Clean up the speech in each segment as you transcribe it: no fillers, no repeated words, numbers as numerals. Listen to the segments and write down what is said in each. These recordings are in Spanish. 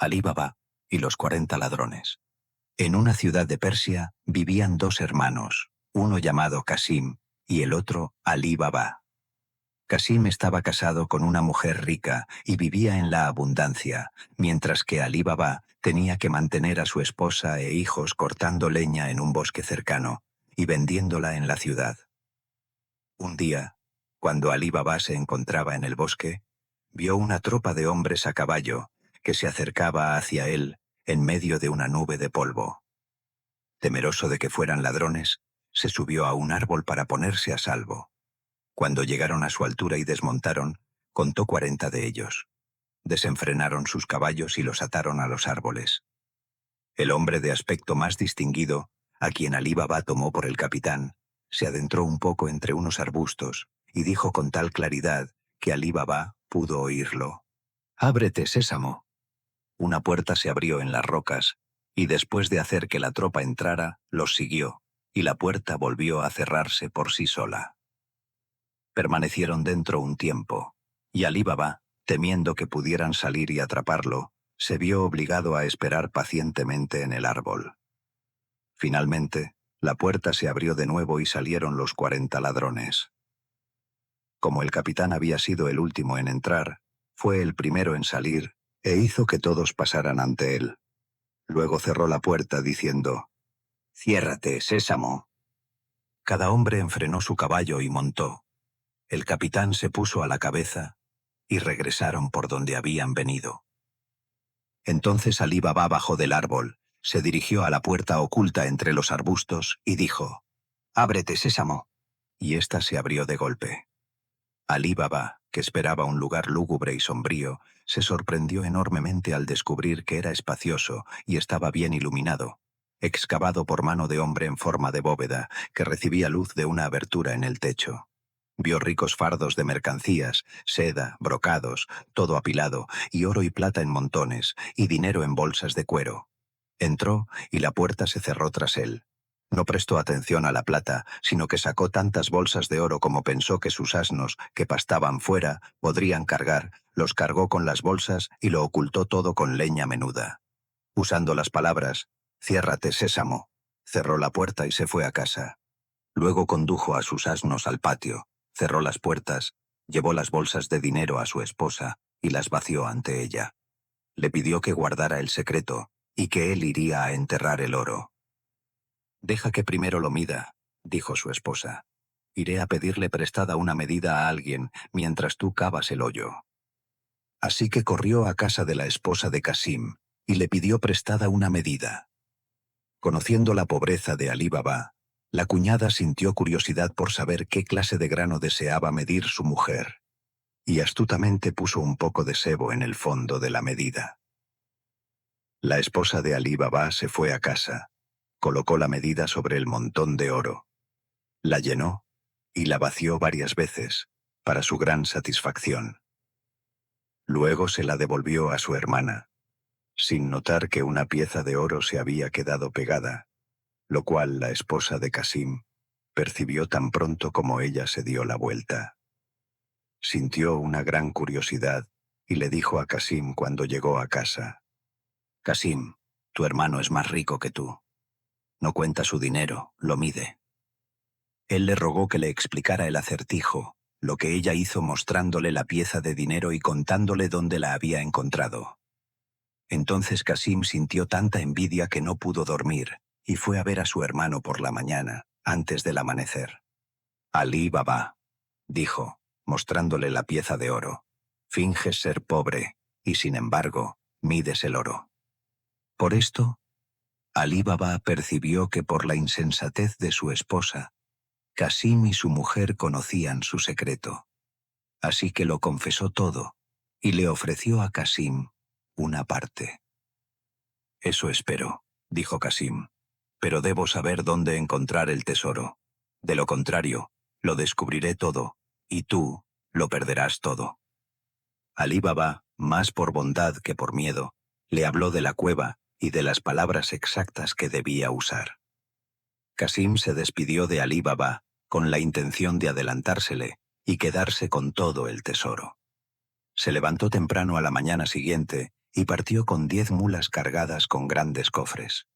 Alí Baba y los 40 ladrones. En una ciudad de Persia vivían dos hermanos, uno llamado Qasim y el otro Alí Baba. Qasim estaba casado con una mujer rica y vivía en la abundancia, mientras que Alí Baba tenía que mantener a su esposa e hijos cortando leña en un bosque cercano y vendiéndola en la ciudad. Un día, cuando Alí Baba se encontraba en el bosque, vio una tropa de hombres a caballo que se acercaba hacia él en medio de una nube de polvo. Temeroso de que fueran ladrones, se subió a un árbol para ponerse a salvo. Cuando llegaron a su altura y desmontaron, contó 40 de ellos. Desenfrenaron sus caballos y los ataron a los árboles. El hombre de aspecto más distinguido, a quien Alí Baba tomó por el capitán, se adentró un poco entre unos arbustos y dijo con tal claridad que Alí Baba pudo oírlo: «¡Ábrete, sésamo!». Una puerta se abrió en las rocas, y después de hacer que la tropa entrara, los siguió, y la puerta volvió a cerrarse por sí sola. Permanecieron dentro un tiempo, y Alí Baba, temiendo que pudieran salir y atraparlo, se vio obligado a esperar pacientemente en el árbol. Finalmente, la puerta se abrió de nuevo y salieron los 40 ladrones. Como el capitán había sido el último en entrar, fue el primero en salir e hizo que todos pasaran ante él. Luego cerró la puerta diciendo: «Ciérrate, sésamo». Cada hombre enfrenó su caballo y montó. El capitán se puso a la cabeza y regresaron por donde habían venido. Entonces Alí Baba bajó del árbol, se dirigió a la puerta oculta entre los arbustos y dijo: «Ábrete, sésamo». Y ésta se abrió de golpe. Alí Baba, que esperaba un lugar lúgubre y sombrío, se sorprendió enormemente al descubrir que era espacioso y estaba bien iluminado, excavado por mano de hombre en forma de bóveda, que recibía luz de una abertura en el techo. Vio ricos fardos de mercancías, seda, brocados, todo apilado, y oro y plata en montones, y dinero en bolsas de cuero. Entró y la puerta se cerró tras él. No prestó atención a la plata, sino que sacó tantas bolsas de oro como pensó que sus asnos, que pastaban fuera, podrían cargar, los cargó con las bolsas y lo ocultó todo con leña menuda. Usando las palabras «Ciérrate, sésamo», cerró la puerta y se fue a casa. Luego condujo a sus asnos al patio, cerró las puertas, llevó las bolsas de dinero a su esposa y las vació ante ella. Le pidió que guardara el secreto y que él iría a enterrar el oro. «Deja que primero lo mida», dijo su esposa. «Iré a pedirle prestada una medida a alguien mientras tú cavas el hoyo». Así que corrió a casa de la esposa de Qasim y le pidió prestada una medida. Conociendo la pobreza de Alí Baba, la cuñada sintió curiosidad por saber qué clase de grano deseaba medir su mujer, y astutamente puso un poco de sebo en el fondo de la medida. La esposa de Alí Baba se fue a casa, colocó la medida sobre el montón de oro, la llenó y la vació varias veces, para su gran satisfacción. Luego se la devolvió a su hermana, sin notar que una pieza de oro se había quedado pegada, lo cual la esposa de Qasim percibió tan pronto como ella se dio la vuelta. Sintió una gran curiosidad y le dijo a Qasim cuando llegó a casa: «Qasim, tu hermano es más rico que tú. No cuenta su dinero, lo mide». Él le rogó que le explicara el acertijo, lo que ella hizo mostrándole la pieza de dinero y contándole dónde la había encontrado. Entonces Qasim sintió tanta envidia que no pudo dormir y fue a ver a su hermano por la mañana, antes del amanecer. «Alí Baba», dijo, mostrándole la pieza de oro, «finges ser pobre y, sin embargo, mides el oro». Por esto, Alí Baba percibió que por la insensatez de su esposa, Qasim y su mujer conocían su secreto. Así que lo confesó todo y le ofreció a Qasim una parte. «Eso espero», dijo Qasim, «pero debo saber dónde encontrar el tesoro. De lo contrario, lo descubriré todo, y tú lo perderás todo». Alí Baba, más por bondad que por miedo, le habló de la cueva y de las palabras exactas que debía usar. Qasim se despidió de Alí Baba con la intención de adelantársele y quedarse con todo el tesoro. Se levantó temprano a la mañana siguiente y partió con 10 mulas cargadas con grandes cofres.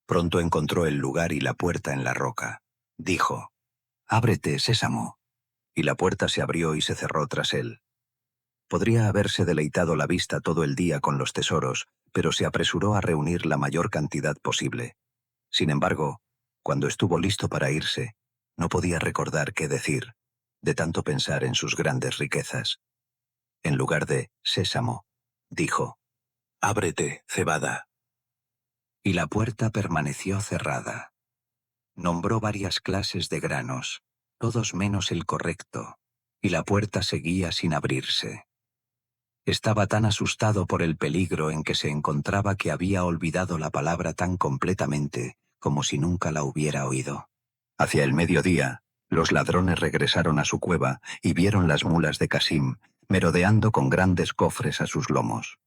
Pronto encontró el lugar y la puerta en la roca. Dijo: «Ábrete, Sésamo». Y la puerta se abrió y se cerró tras él. Podría haberse deleitado la vista todo el día con los tesoros, pero se apresuró a reunir la mayor cantidad posible. Sin embargo, cuando estuvo listo para irse, no podía recordar qué decir, de tanto pensar en sus grandes riquezas. En lugar de «Sésamo», dijo: «Ábrete, cebada». Y la puerta permaneció cerrada. Nombró varias clases de granos, todos menos el correcto, y la puerta seguía sin abrirse. Estaba tan asustado por el peligro en que se encontraba que había olvidado la palabra tan completamente como si nunca la hubiera oído. Hacia el mediodía, los ladrones regresaron a su cueva y vieron las mulas de Casim merodeando con grandes cofres a sus lomos.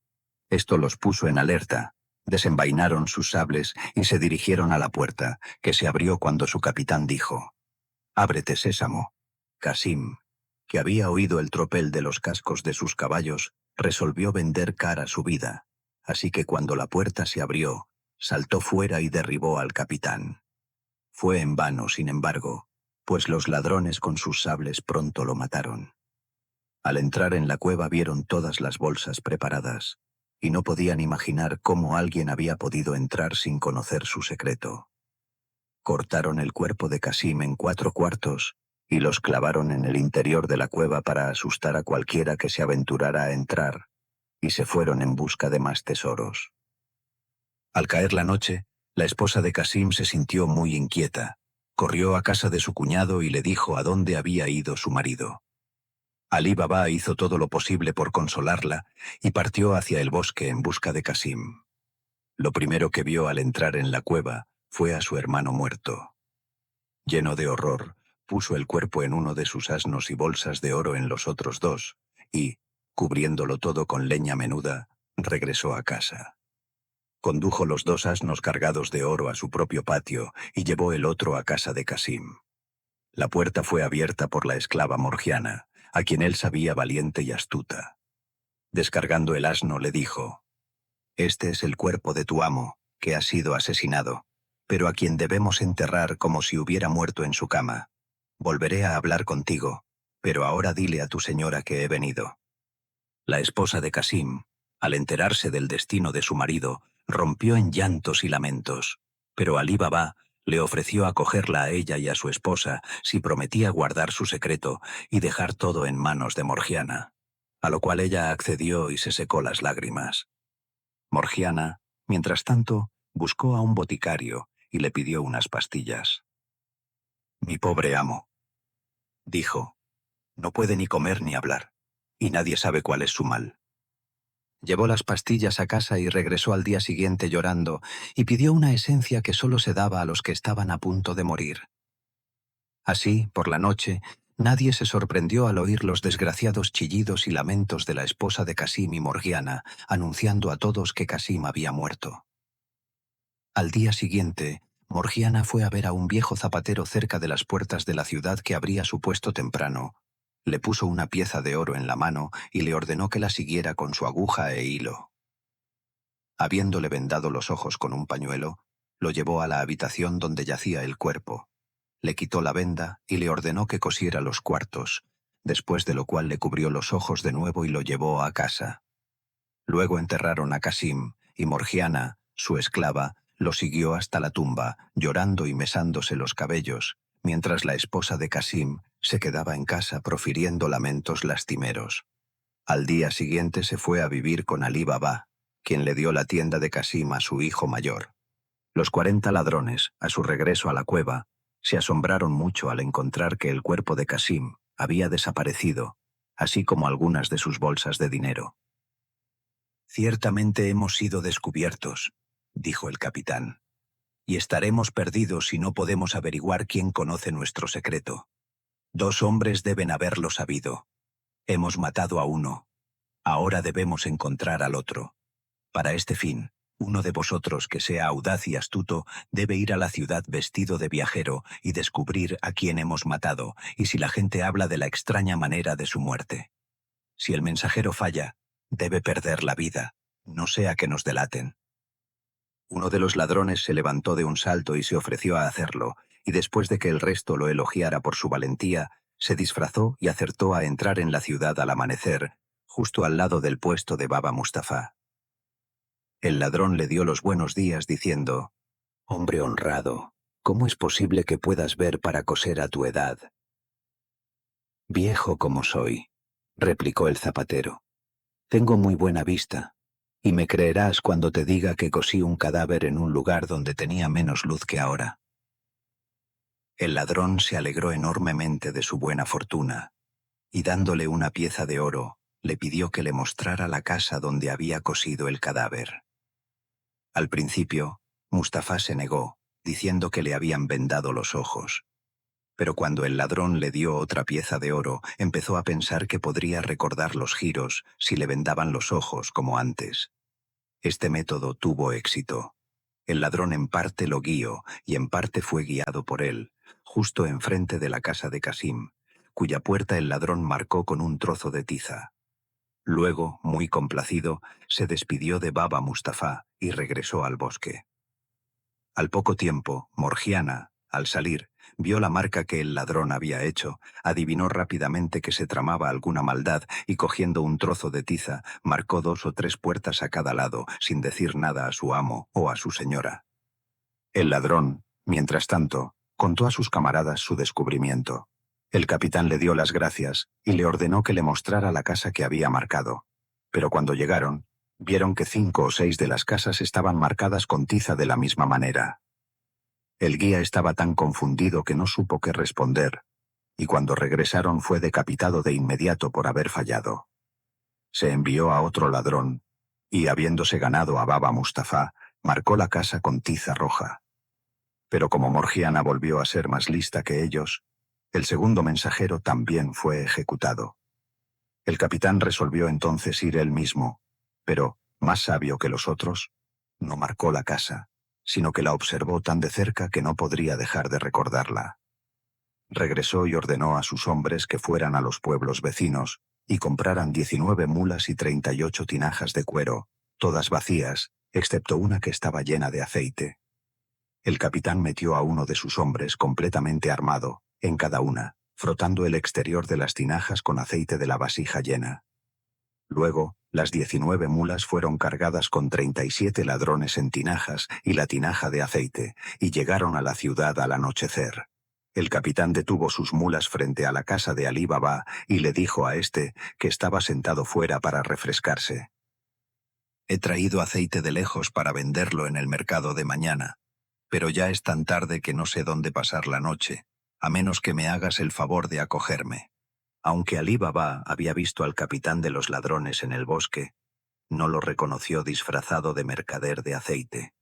Esto los puso en alerta. Desenvainaron sus sables y se dirigieron a la puerta, que se abrió cuando su capitán dijo: «Ábrete, Sésamo». Casim, que había oído el tropel de los cascos de sus caballos, resolvió vender cara su vida, así que cuando la puerta se abrió, saltó fuera y derribó al capitán. Fue en vano, sin embargo, pues los ladrones con sus sables pronto lo mataron. Al entrar en la cueva vieron todas las bolsas preparadas, y no podían imaginar cómo alguien había podido entrar sin conocer su secreto. Cortaron el cuerpo de Casim en 4 cuartos y los clavaron en el interior de la cueva para asustar a cualquiera que se aventurara a entrar, y se fueron en busca de más tesoros. Al caer la noche, la esposa de Casim se sintió muy inquieta. Corrió a casa de su cuñado y le dijo a dónde había ido su marido. Alí Baba hizo todo lo posible por consolarla y partió hacia el bosque en busca de Casim. Lo primero que vio al entrar en la cueva fue a su hermano muerto. Lleno de horror, puso el cuerpo en uno de sus asnos y bolsas de oro en los otros 2, y, cubriéndolo todo con leña menuda, regresó a casa. Condujo los 2 asnos cargados de oro a su propio patio y llevó el otro a casa de Casim. La puerta fue abierta por la esclava Morgiana, a quien él sabía valiente y astuta. Descargando el asno le dijo: «Este es el cuerpo de tu amo, que ha sido asesinado, pero a quien debemos enterrar como si hubiera muerto en su cama. Volveré a hablar contigo, pero ahora dile a tu señora que he venido». La esposa de Casim, al enterarse del destino de su marido, rompió en llantos y lamentos, pero Alí Baba le ofreció acogerla a ella y a su esposa si prometía guardar su secreto y dejar todo en manos de Morgiana, a lo cual ella accedió y se secó las lágrimas. Morgiana, mientras tanto, buscó a un boticario y le pidió unas pastillas. «Mi pobre amo», dijo, «no puede ni comer ni hablar, y nadie sabe cuál es su mal». Llevó las pastillas a casa y regresó al día siguiente llorando, y pidió una esencia que solo se daba a los que estaban a punto de morir. Así, por la noche, nadie se sorprendió al oír los desgraciados chillidos y lamentos de la esposa de Casim y Morgiana, anunciando a todos que Casim había muerto. Al día siguiente, Morgiana fue a ver a un viejo zapatero cerca de las puertas de la ciudad que abría su puesto temprano. Le puso una pieza de oro en la mano y le ordenó que la siguiera con su aguja e hilo. Habiéndole vendado los ojos con un pañuelo, lo llevó a la habitación donde yacía el cuerpo. Le quitó la venda y le ordenó que cosiera los cuartos, después de lo cual le cubrió los ojos de nuevo y lo llevó a casa. Luego enterraron a Casim, y Morgiana, su esclava, lo siguió hasta la tumba, llorando y mesándose los cabellos, mientras la esposa de Casim se quedaba en casa profiriendo lamentos lastimeros. Al día siguiente se fue a vivir con Alí Baba, quien le dio la tienda de Casim a su hijo mayor. Los 40 ladrones, a su regreso a la cueva, se asombraron mucho al encontrar que el cuerpo de Casim había desaparecido, así como algunas de sus bolsas de dinero. «Ciertamente hemos sido descubiertos», dijo el capitán, «y estaremos perdidos si no podemos averiguar quién conoce nuestro secreto. 2 hombres deben haberlo sabido. Hemos matado a uno. Ahora debemos encontrar al otro. Para este fin, uno de vosotros que sea audaz y astuto debe ir a la ciudad vestido de viajero y descubrir a quién hemos matado y si la gente habla de la extraña manera de su muerte. Si el mensajero falla, debe perder la vida, No sea que nos delaten. Uno de los ladrones se levantó de un salto y se ofreció a hacerlo, y después de que el resto lo elogiara por su valentía, se disfrazó y acertó a entrar en la ciudad al amanecer, justo al lado del puesto de Baba Mustafá. El ladrón le dio los buenos días diciendo: «Hombre honrado, ¿cómo es posible que puedas ver para coser a tu edad?» «Viejo como soy», replicó el zapatero, «tengo muy buena vista, y me creerás cuando te diga que cosí un cadáver en un lugar donde tenía menos luz que ahora». El ladrón se alegró enormemente de su buena fortuna, y dándole una pieza de oro, le pidió que le mostrara la casa donde había cosido el cadáver. Al principio, Mustafá se negó, diciendo que le habían vendado los ojos. Pero cuando el ladrón le dio otra pieza de oro, empezó a pensar que podría recordar los giros si le vendaban los ojos como antes. Este método tuvo éxito. El ladrón en parte lo guió y en parte fue guiado por él, justo enfrente de la casa de Casim, cuya puerta el ladrón marcó con un trozo de tiza. Luego, muy complacido, se despidió de Baba Mustafá y regresó al bosque. Al poco tiempo, Morgiana, al salir, vio la marca que el ladrón había hecho, adivinó rápidamente que se tramaba alguna maldad y cogiendo un trozo de tiza, marcó 2 o 3 puertas a cada lado, sin decir nada a su amo o a su señora. El ladrón, mientras tanto, contó a sus camaradas su descubrimiento. El capitán le dio las gracias y le ordenó que le mostrara la casa que había marcado. Pero cuando llegaron, vieron que 5 o 6 de las casas estaban marcadas con tiza de la misma manera. El guía estaba tan confundido que no supo qué responder, y cuando regresaron fue decapitado de inmediato por haber fallado. Se envió a otro ladrón, y habiéndose ganado a Baba Mustafá, marcó la casa con tiza roja. Pero como Morgiana volvió a ser más lista que ellos, el segundo mensajero también fue ejecutado. El capitán resolvió entonces ir él mismo, pero, más sabio que los otros, no marcó la casa, sino que la observó tan de cerca que no podría dejar de recordarla. Regresó y ordenó a sus hombres que fueran a los pueblos vecinos y compraran 19 mulas y 38 tinajas de cuero, todas vacías, excepto una que estaba llena de aceite. El capitán metió a uno de sus hombres completamente armado, en cada una, frotando el exterior de las tinajas con aceite de la vasija llena. Luego, las 19 mulas fueron cargadas con 37 ladrones en tinajas y la tinaja de aceite, y llegaron a la ciudad al anochecer. El capitán detuvo sus mulas frente a la casa de Alí Baba y le dijo a este, que estaba sentado fuera para refrescarse: «He traído aceite de lejos para venderlo en el mercado de mañana, pero ya es tan tarde que no sé dónde pasar la noche, a menos que me hagas el favor de acogerme». Aunque Alí Baba había visto al capitán de los ladrones en el bosque, no lo reconoció disfrazado de mercader de aceite.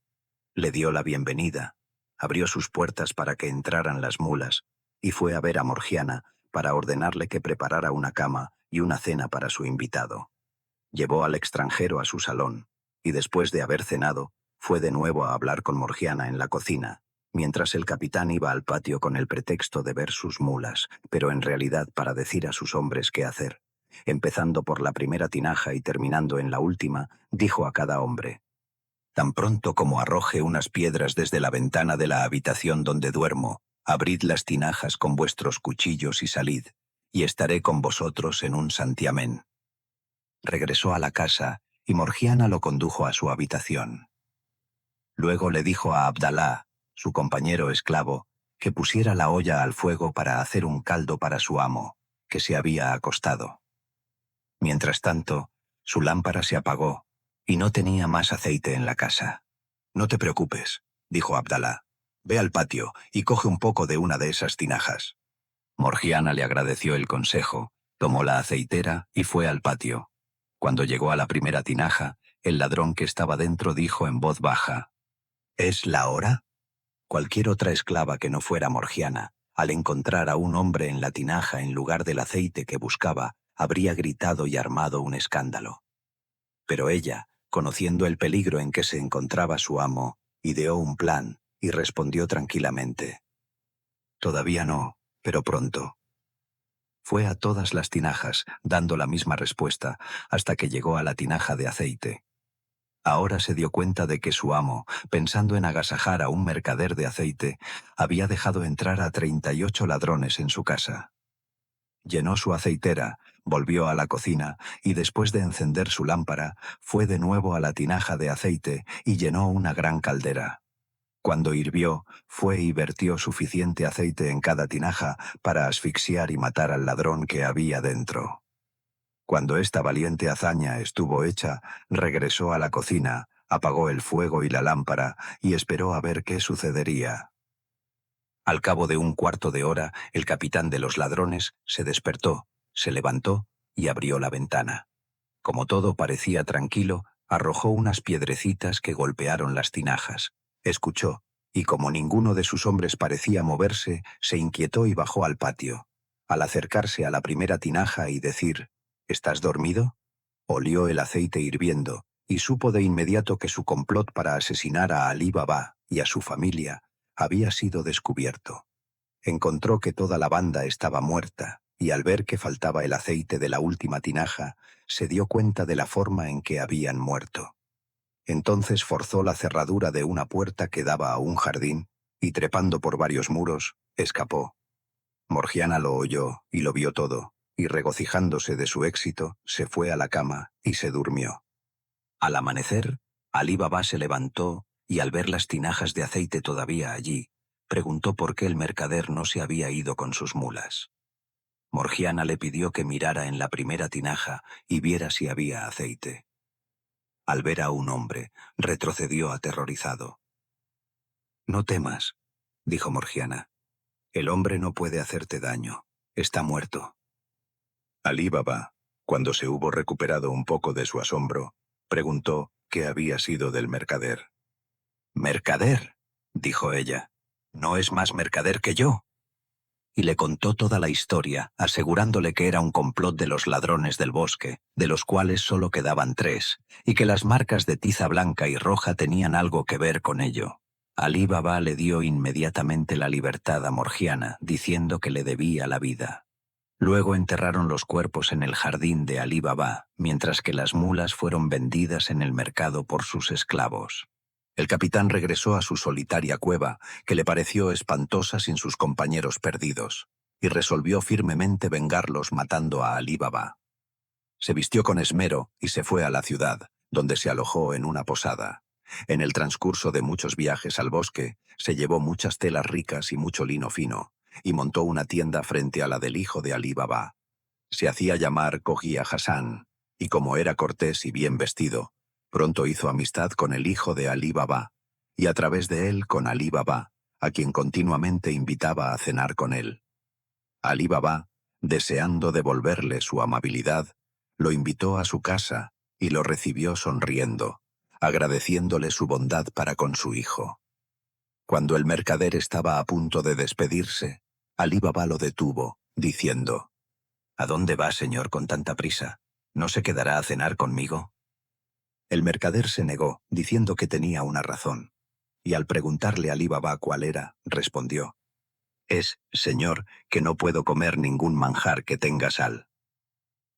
Le dio la bienvenida, abrió sus puertas para que entraran las mulas y fue a ver a Morgiana para ordenarle que preparara una cama y una cena para su invitado. Llevó al extranjero a su salón y después de haber cenado, fue de nuevo a hablar con Morgiana en la cocina, mientras el capitán iba al patio con el pretexto de ver sus mulas, pero en realidad para decir a sus hombres qué hacer. Empezando por la primera tinaja y terminando en la última, dijo a cada hombre: «Tan pronto como arroje unas piedras desde la ventana de la habitación donde duermo, abrid las tinajas con vuestros cuchillos y salid, y estaré con vosotros en un santiamén». Regresó a la casa y Morgiana lo condujo a su habitación. Luego le dijo a Abdalá, su compañero esclavo, que pusiera la olla al fuego para hacer un caldo para su amo, que se había acostado. Mientras tanto, su lámpara se apagó y no tenía más aceite en la casa. «No te preocupes», dijo Abdalá, «ve al patio y coge un poco de una de esas tinajas». Morgiana le agradeció el consejo, tomó la aceitera y fue al patio. Cuando llegó a la primera tinaja, el ladrón que estaba dentro dijo en voz baja: «¿Es la hora?». Cualquier otra esclava que no fuera Morgiana, al encontrar a un hombre en la tinaja en lugar del aceite que buscaba, habría gritado y armado un escándalo. Pero ella, conociendo el peligro en que se encontraba su amo, ideó un plan y respondió tranquilamente: «Todavía no, pero pronto». Fue a todas las tinajas, dando la misma respuesta, hasta que llegó a la tinaja de aceite. Ahora se dio cuenta de que su amo, pensando en agasajar a un mercader de aceite, había dejado entrar a 38 ladrones en su casa. Llenó su aceitera, volvió a la cocina y después de encender su lámpara, fue de nuevo a la tinaja de aceite y llenó una gran caldera. Cuando hirvió, fue y vertió suficiente aceite en cada tinaja para asfixiar y matar al ladrón que había dentro. Cuando esta valiente hazaña estuvo hecha, regresó a la cocina, apagó el fuego y la lámpara y esperó a ver qué sucedería. Al cabo de un cuarto de hora, el capitán de los ladrones se despertó, se levantó y abrió la ventana. Como todo parecía tranquilo, arrojó unas piedrecitas que golpearon las tinajas. Escuchó, y como ninguno de sus hombres parecía moverse, se inquietó y bajó al patio. Al acercarse a la primera tinaja y decir, ¿estás dormido?, olió el aceite hirviendo y supo de inmediato que su complot para asesinar a Alí Baba y a su familia había sido descubierto. Encontró que toda la banda estaba muerta y al ver que faltaba el aceite de la última tinaja, se dio cuenta de la forma en que habían muerto. Entonces forzó la cerradura de una puerta que daba a un jardín y trepando por varios muros, escapó. Morgiana lo oyó y lo vio todo, y regocijándose de su éxito, se fue a la cama y se durmió. Al amanecer, Alí Baba se levantó y al ver las tinajas de aceite todavía allí, preguntó por qué el mercader no se había ido con sus mulas. Morgiana le pidió que mirara en la primera tinaja y viera si había aceite. Al ver a un hombre, retrocedió aterrorizado. «No temas», dijo Morgiana. «El hombre no puede hacerte daño. Está muerto». Alí Baba, cuando se hubo recuperado un poco de su asombro, preguntó qué había sido del mercader. «¿Mercader?», dijo ella. «¿No es más mercader que yo?». Y le contó toda la historia, asegurándole que era un complot de los ladrones del bosque, de los cuales solo quedaban 3, y que las marcas de tiza blanca y roja tenían algo que ver con ello. Alí Baba le dio inmediatamente la libertad a Morgiana, diciendo que le debía la vida. Luego enterraron los cuerpos en el jardín de Alí Baba, mientras que las mulas fueron vendidas en el mercado por sus esclavos. El capitán regresó a su solitaria cueva, que le pareció espantosa sin sus compañeros perdidos, y resolvió firmemente vengarlos matando a Alí Baba. Se vistió con esmero y se fue a la ciudad, donde se alojó en una posada. En el transcurso de muchos viajes al bosque, se llevó muchas telas ricas y mucho lino fino, y montó una tienda frente a la del hijo de Alí Baba. Se hacía llamar Cogia Hassan, y como era cortés y bien vestido, pronto hizo amistad con el hijo de Alí Baba, y a través de él con Alí Baba, a quien continuamente invitaba a cenar con él. Alí Baba, deseando devolverle su amabilidad, lo invitó a su casa y lo recibió sonriendo, agradeciéndole su bondad para con su hijo. Cuando el mercader estaba a punto de despedirse, Alí Baba lo detuvo, diciendo: «¿A dónde va, señor, con tanta prisa? ¿No se quedará a cenar conmigo?». El mercader se negó, diciendo que tenía una razón, y al preguntarle a Alí Baba cuál era, respondió: «Es, señor, que no puedo comer ningún manjar que tenga sal».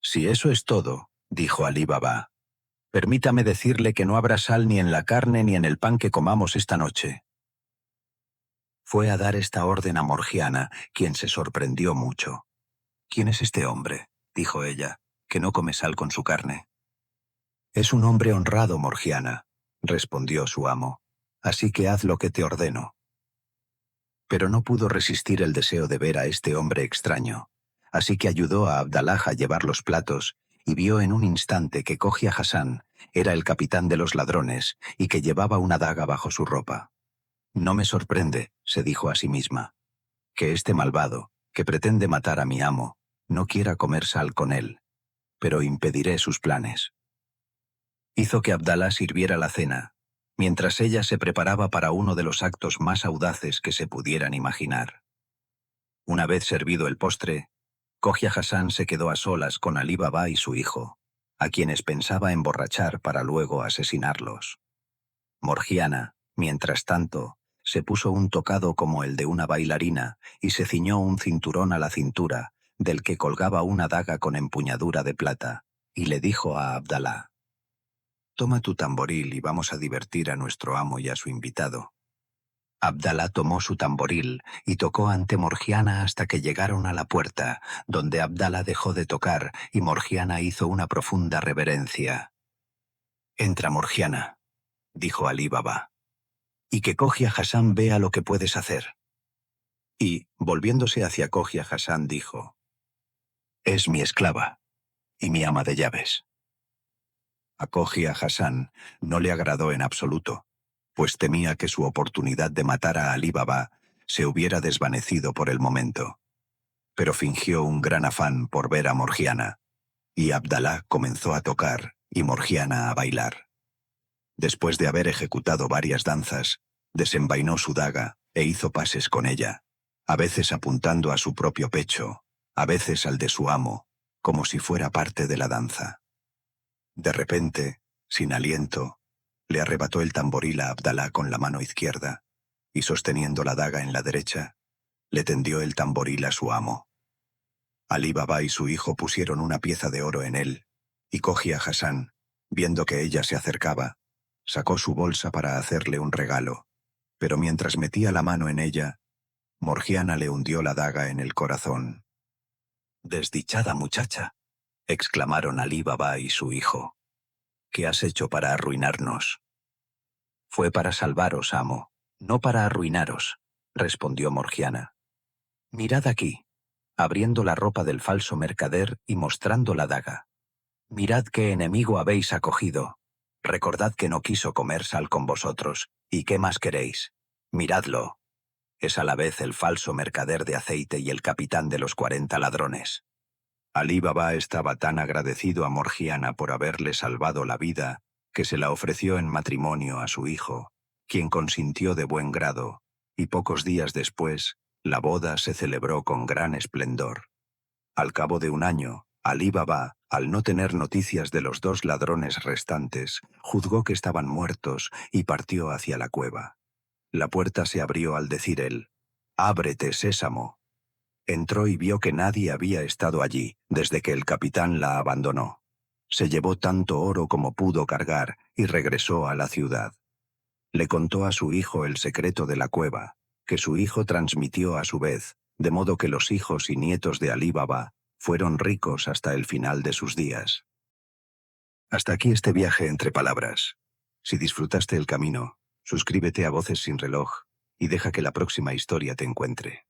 «Si eso es todo», dijo Alí Baba, «permítame decirle que no habrá sal ni en la carne ni en el pan que comamos esta noche». Fue a dar esta orden a Morgiana, quien se sorprendió mucho. «¿Quién es este hombre?», dijo ella, «que no come sal con su carne». «Es un hombre honrado, Morgiana», respondió su amo, «así que haz lo que te ordeno». Pero no pudo resistir el deseo de ver a este hombre extraño, así que ayudó a Abdalá a llevar los platos y vio en un instante que Cogia Hassan era el capitán de los ladrones y que llevaba una daga bajo su ropa. «No me sorprende», se dijo a sí misma, «que este malvado, que pretende matar a mi amo, no quiera comer sal con él, pero impediré sus planes». Hizo que Abdalá sirviera la cena, mientras ella se preparaba para uno de los actos más audaces que se pudieran imaginar. Una vez servido el postre, Cogia Hassan se quedó a solas con Alí Baba y su hijo, a quienes pensaba emborrachar para luego asesinarlos. Morgiana, mientras tanto, se puso un tocado como el de una bailarina y se ciñó un cinturón a la cintura, del que colgaba una daga con empuñadura de plata, y le dijo a Abdalá: Toma tu tamboril y vamos a divertir a nuestro amo y a su invitado. Abdalá tomó su tamboril y tocó ante Morgiana hasta que llegaron a la puerta, donde Abdalá dejó de tocar y Morgiana hizo una profunda reverencia. «Entra, Morgiana», dijo Alí Baba, «y que Cogia Hassán vea lo que puedes hacer». Y, volviéndose hacia Cogia Hassán, dijo: «Es mi esclava y mi ama de llaves». A Cogia Hassán no le agradó en absoluto, pues temía que su oportunidad de matar a Alí Baba se hubiera desvanecido por el momento. Pero fingió un gran afán por ver a Morgiana, y Abdalá comenzó a tocar y Morgiana a bailar. Después de haber ejecutado varias danzas, desenvainó su daga e hizo pases con ella, a veces apuntando a su propio pecho, a veces al de su amo, como si fuera parte de la danza. De repente, sin aliento, le arrebató el tamboril a Abdalá con la mano izquierda, y sosteniendo la daga en la derecha, le tendió el tamboril a su amo. Alí Baba y su hijo pusieron una pieza de oro en él, y Cogia Hassán, viendo que ella se acercaba, sacó su bolsa para hacerle un regalo, pero mientras metía la mano en ella, Morgiana le hundió la daga en el corazón. «Desdichada muchacha», exclamaron Alí Baba y su hijo. «¿Qué has hecho para arruinarnos?» «Fue para salvaros, amo, no para arruinaros», respondió Morgiana. «Mirad aquí», abriendo la ropa del falso mercader y mostrando la daga. «Mirad qué enemigo habéis acogido. Recordad que no quiso comer sal con vosotros, ¿y qué más queréis? Miradlo. Es a la vez el falso mercader de aceite y el capitán de los 40 ladrones». Alí Baba estaba tan agradecido a Morgiana por haberle salvado la vida que se la ofreció en matrimonio a su hijo, quien consintió de buen grado, y pocos días después, la boda se celebró con gran esplendor. Al cabo de un año, Alí Baba, al no tener noticias de los 2 ladrones restantes, juzgó que estaban muertos y partió hacia la cueva. La puerta se abrió al decir él: «Ábrete, sésamo». Entró y vio que nadie había estado allí desde que el capitán la abandonó. Se llevó tanto oro como pudo cargar y regresó a la ciudad. Le contó a su hijo el secreto de la cueva, que su hijo transmitió a su vez, de modo que los hijos y nietos de Alí Baba fueron ricos hasta el final de sus días. Hasta aquí este viaje entre palabras. Si disfrutaste el camino, suscríbete a Voces sin Reloj y deja que la próxima historia te encuentre.